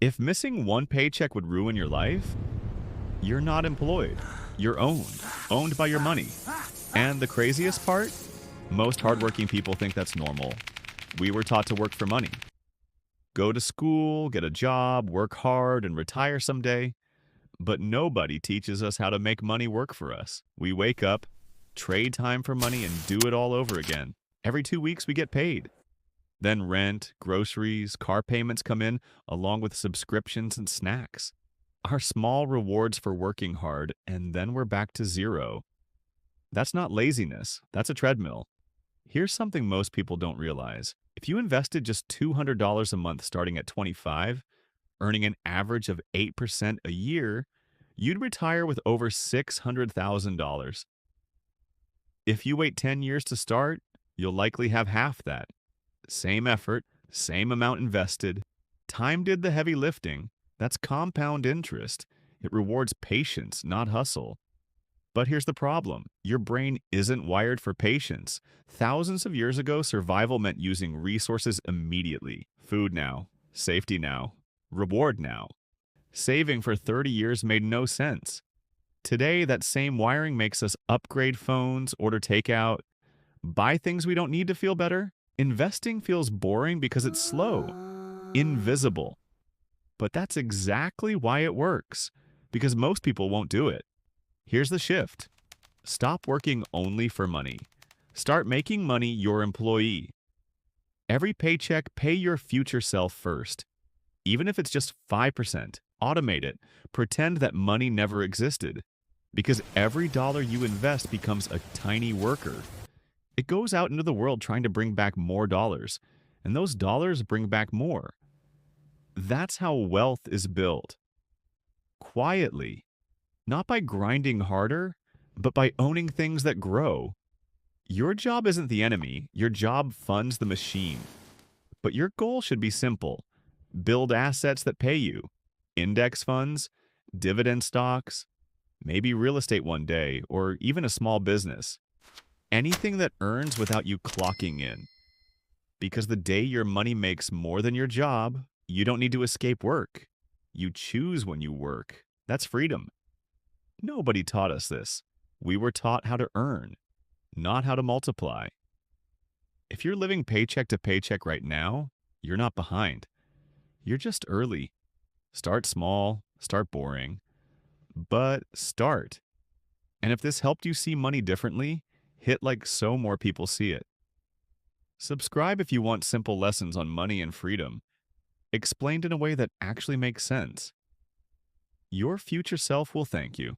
If missing one paycheck would ruin your life, you're not employed. You're owned by your money. And the craziest part? Most hardworking people think that's normal. We were taught to work for money. Go to school, get a job, work hard, and retire someday. But nobody teaches us how to make money work for us. We wake up, trade time for money, and do it all over again. Every 2 weeks, we get paid. Then rent, groceries, car payments come in, along with subscriptions and snacks. Our small rewards for working hard, and then we're back to zero. That's not laziness, that's a treadmill. Here's something most people don't realize. If you invested just $200 a month starting at 25, earning an average of 8% a year, you'd retire with over $600,000. If you wait 10 years to start, you'll likely have half that. Same effort, same amount invested. Time did the heavy lifting. That's compound interest. It rewards patience, not hustle. But here's the problem. Your brain isn't wired for patience. Thousands of years ago, survival meant using resources immediately. Food now, safety now, reward now. Saving for 30 years made no sense. Today, that same wiring makes us upgrade phones, order takeout, buy things we don't need to feel better. Investing feels boring because it's slow, invisible. But that's exactly why it works, because most people won't do it. Here's the shift. Stop working only for money. Start making money your employee. Every paycheck, pay your future self first. Even if it's just 5%, automate it. Pretend that money never existed. Because every dollar you invest becomes a tiny worker. It goes out into the world trying to bring back more dollars, and those dollars bring back more. That's how wealth is built. Quietly. Not by grinding harder, but by owning things that grow. Your job isn't the enemy. Your job funds the machine. But your goal should be simple. Build assets that pay you. Index funds, dividend stocks, maybe real estate one day, or even a small business. Anything that earns without you clocking in. Because the day your money makes more than your job, you don't need to escape work. You choose when you work. That's freedom. Nobody taught us this. We were taught how to earn, not how to multiply. If you're living paycheck to paycheck right now, you're not behind. You're just early. Start small, start boring, but start. And if this helped you see money differently, hit like so more people see it. Subscribe if you want simple lessons on money and freedom, explained in a way that actually makes sense. Your future self will thank you.